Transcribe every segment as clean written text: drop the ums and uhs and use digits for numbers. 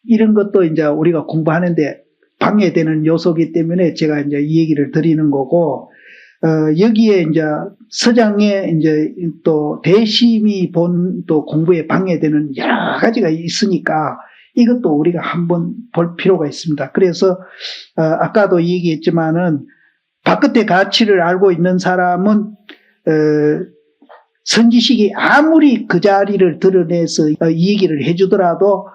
이런 것도 이제 우리가 공부하는데 방해되는 요소이기 때문에 제가 이제 이 얘기를 드리는 거고, 여기에 이제 서장에 이제 또 대심이 본 또 공부에 방해되는 여러 가지가 있으니까 이것도 우리가 한번 볼 필요가 있습니다. 그래서, 아까도 얘기했지만은 바깥의 가치를 알고 있는 사람은, 선지식이 아무리 그 자리를 드러내서 이 얘기를 해주더라도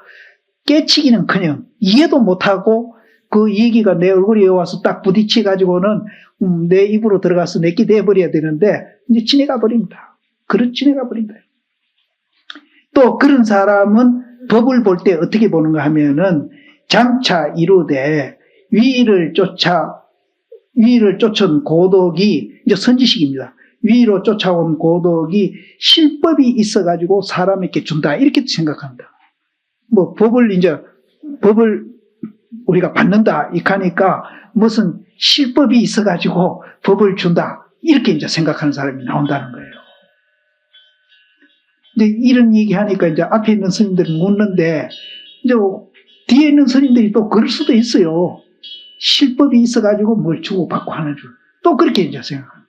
깨치기는커녕 이해도 못하고 그 얘기가 내 얼굴에 와서 딱 부딪혀가지고는 내 입으로 들어가서 내게 돼버려야 되는데 이제 지나가 버립니다. 지나가 버린다. 또 그런 사람은 법을 볼 때 어떻게 보는가 하면은 장차 이루되 위를 쫓은 고독이 이제 선지식입니다. 위로 쫓아온 고독이 실법이 있어가지고 사람에게 준다. 이렇게 생각합니다. 뭐, 법을 우리가 받는다. 이렇게 하니까 무슨 실법이 있어가지고 법을 준다. 이렇게 이제 생각하는 사람이 나온다는 거예요. 이제 이런 얘기 하니까 이제 앞에 있는 스님들은 묻는데, 이제 뒤에 있는 스님들이 또 그럴 수도 있어요. 실법이 있어가지고 뭘 주고받고 하는 줄. 또 그렇게 이제 생각합니다.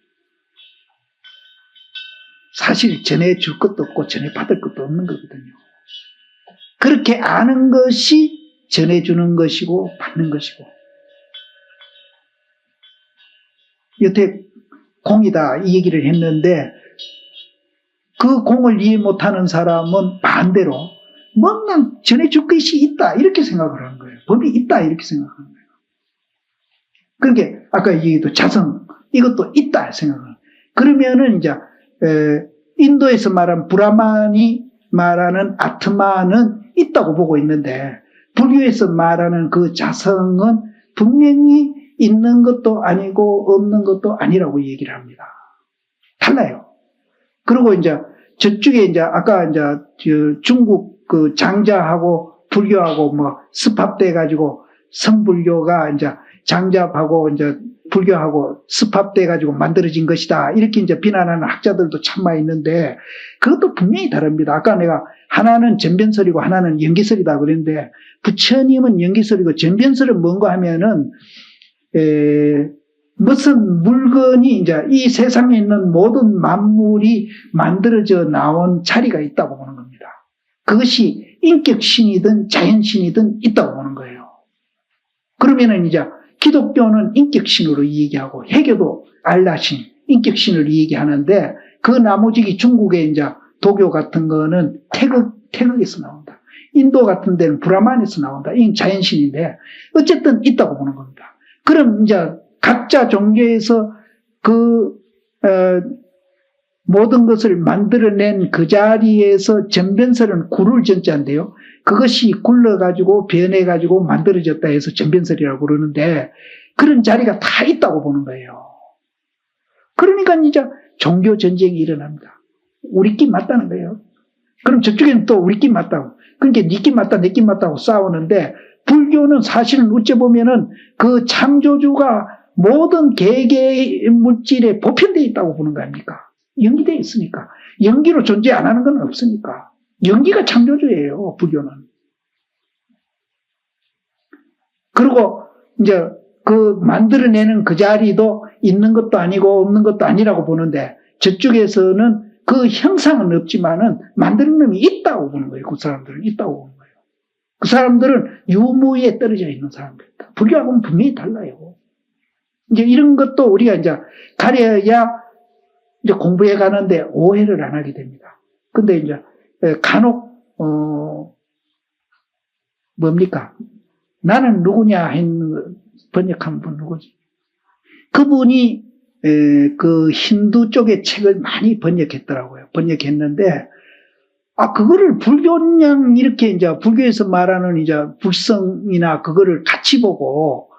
사실 전해줄 것도 없고 전해받을 것도 없는 거거든요. 그렇게 아는 것이 전해주는 것이고 받는 것이고. 여태 공이다 이 얘기를 했는데 그 공을 이해 못하는 사람은 반대로 뭔가 전해줄 것이 있다 이렇게 생각을 하는 거예요. 법이 있다 이렇게 생각하는 거예요. 그러니까 아까 얘기도 자성 이것도 있다 생각을. 그러면은 이제 인도에서 말한 브라만이 말하는 아트마는 있다고 보고 있는데 불교에서 말하는 그 자성은 분명히 있는 것도 아니고 없는 것도 아니라고 얘기를 합니다. 달라요. 그리고 이제 저쪽에 이제 아까 이제 중국 그 장자하고 불교하고 뭐 습합돼 가지고 성불교가 이제 장자하고 이제 불교하고 습합돼 가지고 만들어진 것이다. 이렇게 이제 비난하는 학자들도 참 많이 있는데 그것도 분명히 다릅니다. 아까 내가 하나는 전변설이고 하나는 연기설이다 그랬는데 부처님은 연기설이고 전변설은 뭔가 하면은 무슨 물건이 이제 이 세상에 있는 모든 만물이 만들어져 나온 자리가 있다고 보는 겁니다. 그것이 인격신이든 자연신이든 있다고 보는 거예요. 그러면은 이제 기독교는 인격신으로 얘기하고 해교도 알라신, 인격신을 얘기하는데 그 나머지 중국의 이제 도교 같은 거는 태극에서 나온다. 인도 같은 데는 브라만에서 나온다. 이건 자연신인데 어쨌든 있다고 보는 겁니다. 그럼 이제 각자 종교에서 모든 것을 만들어낸 그 자리에서 전변설은 굴을 전자인데요. 그것이 굴러가지고 변해가지고 만들어졌다 해서 전변설이라고 그러는데 그런 자리가 다 있다고 보는 거예요. 그러니까 이제 종교 전쟁이 일어납니다. 우리끼리 맞다는 거예요. 그럼 저쪽에는 또 우리끼리 맞다고. 그러니까 니끼리 맞다, 내끼리 맞다고 싸우는데 불교는 사실은 어찌 보면은 그 창조주가 모든 개개 물질에 보편되어 있다고 보는 거 아닙니까? 연기되어 있으니까. 연기로 존재 안 하는 건 없으니까. 연기가 창조주예요, 불교는. 그리고 이제 그 만들어내는 그 자리도 있는 것도 아니고 없는 것도 아니라고 보는데 저쪽에서는 그 형상은 없지만은 만드는 놈이 있다고 보는 거예요. 그 사람들은 있다고 보는 거예요. 그 사람들은 유무에 떨어져 있는 사람들이다. 불교하고는 분명히 달라요. 이제 이런 것도 우리가 이제 가려야 이제 공부해 가는데 오해를 안 하게 됩니다. 근데 이제 간혹 뭡니까? 나는 누구냐 했는 번역한 분 누구지? 그분이 그 힌두 쪽의 책을 많이 번역했더라고요. 번역했는데 그거를 불교냥 이렇게 이제 불교에서 말하는 이제 불성이나 그거를 같이 보고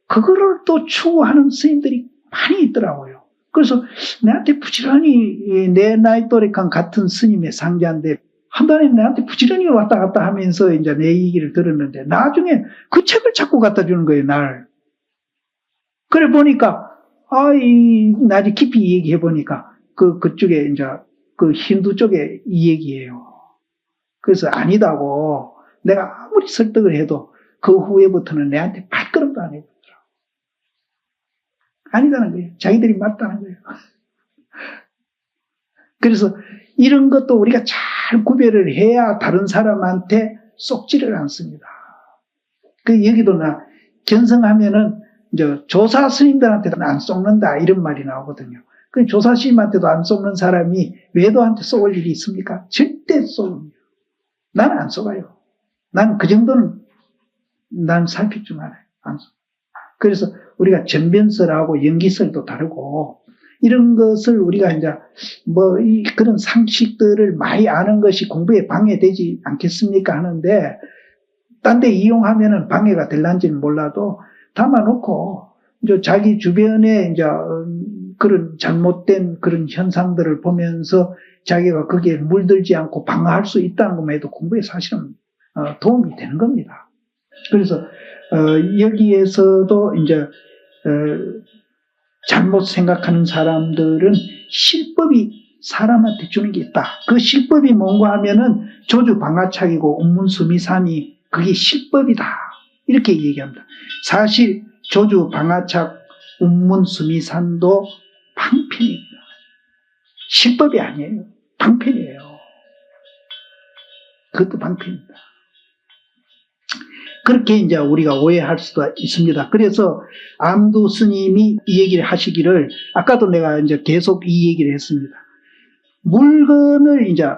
그거를 또 추구하는 스님들이 많이 있더라고요. 그래서 내한테 부지런히 내 나이 또래랑 같은 스님의 상자인데 한 달에 내한테 부지런히 왔다 갔다 하면서 이제 내 얘기를 들었는데 나중에 그 책을 자꾸 갖다 주는 거예요, 날. 그래 보니까 나중에 깊이 얘기해 보니까 그쪽에 이제 그 힌두 쪽에 이 얘기예요. 그래서 아니다고 내가 아무리 설득을 해도 그 후에부터는 내한테 발걸음도 안 해주더라고. 아니다는 거예요. 자기들이 맞다는 거예요. 그래서 이런 것도 우리가 잘 구별을 해야 다른 사람한테 쏙지를 않습니다. 그 여기도 나 견성하면은 이제 조사 스님들한테도 안 쏙는다 이런 말이 나오거든요. 그 조사 스님한테도 안 쏙는 사람이 외도한테 쏙을 일이 있습니까? 절대 쏙입니다. 나는 안 쏙아요. 난 그 정도는 난 살필 줄 알아요. 안 쏙. 그래서 우리가 전변설하고 연기설도 다르고 이런 것을 우리가 이제 그런 상식들을 많이 아는 것이 공부에 방해되지 않겠습니까 하는데 딴 데 이용하면은 방해가 될란지는 몰라도 담아놓고 이제 자기 주변에 이제 그런 잘못된 그런 현상들을 보면서 자기가 거기에 물들지 않고 방어할 수 있다는 것만 해도 공부에 사실은 도움이 되는 겁니다. 그래서 여기에서도 이제 잘못 생각하는 사람들은 실법이 사람한테 주는 게 있다. 그 실법이 뭔가 하면은 조주방아착이고 운문수미산이 그게 실법이다. 이렇게 얘기합니다. 사실 조주방아착, 운문수미산도 방편입니다. 실법이 아니에요. 방편이에요. 그것도 방편입니다. 그렇게 이제 우리가 오해할 수도 있습니다. 그래서 암두 스님이 이 얘기를 하시기를, 아까도 내가 이제 계속 이 얘기를 했습니다. 물건을 이제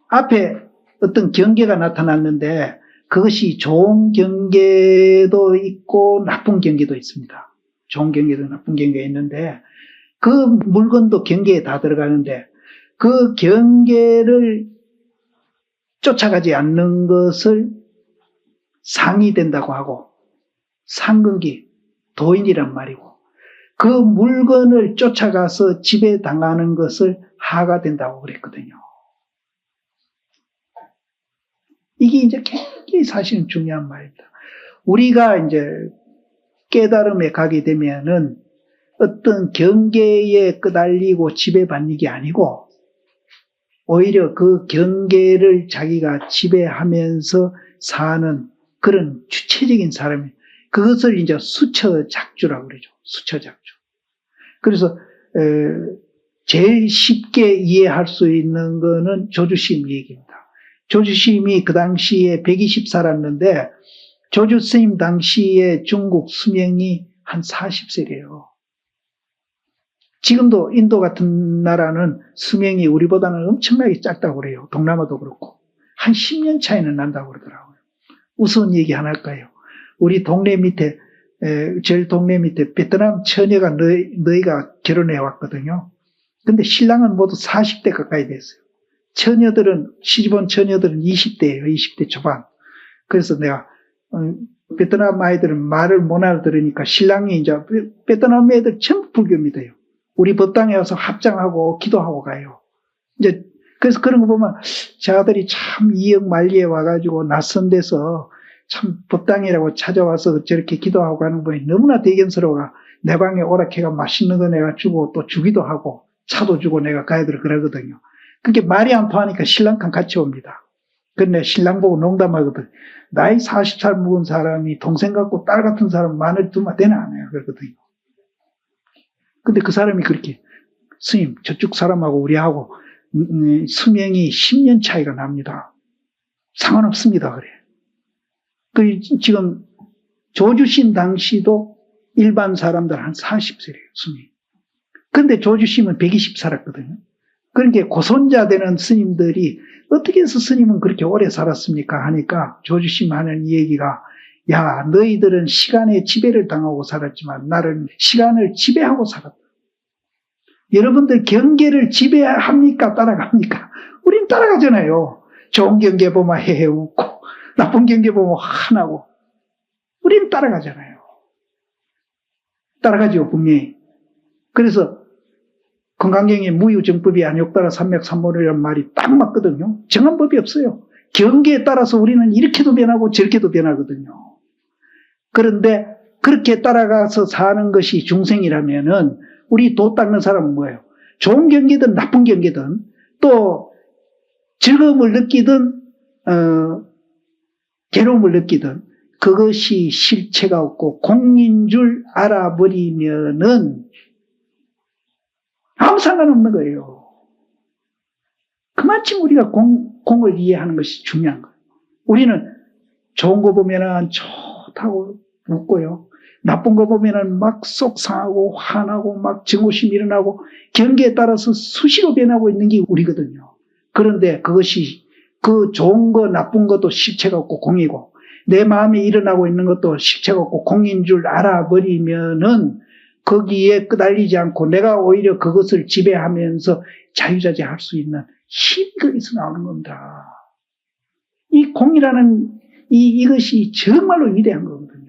앞에 어떤 경계가 나타났는데 그것이 좋은 경계도 있고 나쁜 경계도 있습니다. 좋은 경계도 나쁜 경계가 있는데 그 물건도 경계에 다 들어가는데 그 경계를 쫓아가지 않는 것을 상이된다고 하고 상근기, 도인이란 말이고 그 물건을 쫓아가서 지배당하는 것을 하가 된다고 그랬거든요. 이게 이제 굉장히 사실은 중요한 말입니다. 우리가 이제 깨달음에 가게 되면은 어떤 경계에 끄달리고 지배받는 게 아니고 오히려 그 경계를 자기가 지배하면서 사는 그런 주체적인 사람이 그것을 이제 수처작주라고 그러죠. 수처작주. 그래서 제일 쉽게 이해할 수 있는 거는 조주심 얘기입니다. 조주심이 그 당시에 120 살았는데 조주 스님 당시에 중국 수명이 한 40세래요. 지금도 인도 같은 나라는 수명이 우리보다는 엄청나게 작다고 그래요. 동남아도 그렇고. 한 10년 차이는 난다고 그러더라고요. 우스운 얘기 하나 할까요? 우리 동네 밑에, 제일 동네 밑에 베트남 처녀가 너희가 결혼해 왔거든요. 근데 신랑은 모두 40대 가까이 됐어요. 시집 온 처녀들은 20대예요. 20대 초반. 그래서 내가 베트남 아이들은 말을 못 알아들으니까 신랑이 이제 베트남 애들 전부 불교입니다요. 우리 법당에 와서 합장하고 기도하고 가요. 이제 그래서 그런 거 보면 저 아들이 참 이역만리에 와가지고 낯선 데서 참 법당이라고 찾아와서 저렇게 기도하고 가는 분이 너무나 대견스러워. 내 방에 오락해가 맛있는 거 내가 주고 또 주기도 하고 차도 주고 내가 가야들 그러거든요. 그게 말이 안 통하니까 신랑랑 같이 옵니다. 근데 신랑 보고 농담하거든. 나이 40살 먹은 사람이 동생 같고 딸 같은 사람 마늘 두마 되나 안 해요. 그러거든요. 근데 그 사람이 그렇게 스님 저쪽 사람하고 우리하고 수명이 10년 차이가 납니다. 상관없습니다. 그래. 지금 조주심 당시도 일반 사람들 한 40세래요. 수명이. 근데 조주심은 120 살았거든요. 그러니까 고손자 되는 스님들이 어떻게 해서 스님은 그렇게 오래 살았습니까? 하니까 조주심 하는 이 얘기가 야 너희들은 시간에 지배를 당하고 살았지만 나는 시간을 지배하고 살았다. 여러분들 경계를 지배합니까? 따라갑니까? 우린 따라가잖아요. 좋은 경계 보면 헤헤 웃고 나쁜 경계 보면 화나고 우린 따라가잖아요. 따라가죠 분명히. 그래서 건강경에 무유정법이 안욕따라 삼맥삼모이라는 말이 딱 맞거든요. 정한 법이 없어요. 경계에 따라서 우리는 이렇게도 변하고 저렇게도 변하거든요. 그런데 그렇게 따라가서 사는 것이 중생이라면은 우리 도 닦는 사람은 뭐예요? 좋은 경계든 나쁜 경계든 또 즐거움을 느끼든 괴로움을 느끼든 그것이 실체가 없고 공인 줄 알아버리면은 아무 상관없는 거예요. 그만큼 우리가 공을 이해하는 것이 중요한 거예요. 우리는 좋은 거 보면은 좋다고 웃고요. 나쁜 거 보면은 막 속상하고 화나고 막 증오심이 일어나고 경계에 따라서 수시로 변하고 있는 게 우리거든요. 그런데 그것이 그 좋은 거 나쁜 것도 실체가 없고 공이고 내 마음에 일어나고 있는 것도 실체가 없고 공인 줄 알아버리면은 거기에 끄달리지 않고 내가 오히려 그것을 지배하면서 자유자재할 수 있는 힘이 거기서 나오는 겁니다. 이 공이라는 이것이 정말로 위대한 거거든요.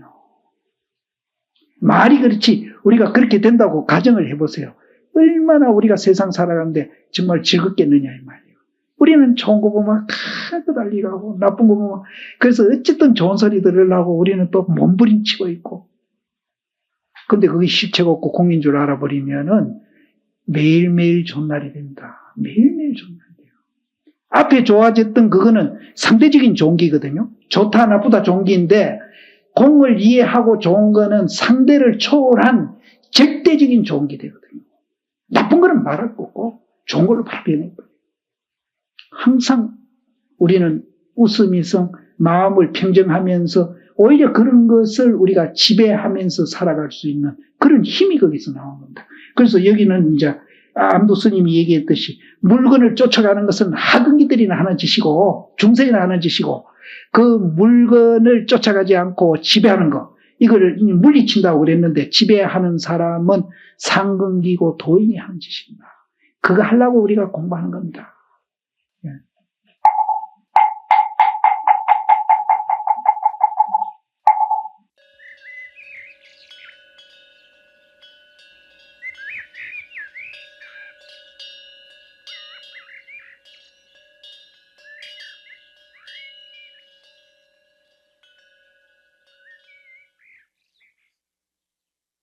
말이 그렇지 우리가 그렇게 된다고 가정을 해보세요. 얼마나 우리가 세상 살아가는데 정말 즐겁겠느냐 이 말이에요. 우리는 좋은 거 보면 끄달리고 나쁜 거 보면 그래서 어쨌든 좋은 소리 들으려고 우리는 또 몸부림치고 있고 근데 그게 실체가 없고 공인 줄 알아버리면은 매일매일 좋은 날이 됩니다. 매일매일 좋은 날이에요. 앞에 좋아졌던 그거는 상대적인 좋은 기거든요. 좋다 나쁘다 좋은 기인데 공을 이해하고 좋은 거는 상대를 초월한 절대적인 좋은 기 되거든요. 나쁜 거는 말할 거 없고 좋은 걸로 바로 변해버려요. 항상 우리는 웃으면서 마음을 평정하면서 오히려 그런 것을 우리가 지배하면서 살아갈 수 있는 그런 힘이 거기서 나오는 겁니다. 그래서 여기는 이제 암도 스님이 얘기했듯이 물건을 쫓아가는 것은 하근기들이나 하는 짓이고 중생이나 하는 짓이고 그 물건을 쫓아가지 않고 지배하는 거 이걸 물리친다고 그랬는데 지배하는 사람은 상근기고 도인이 하는 짓입니다. 그거 하려고 우리가 공부하는 겁니다.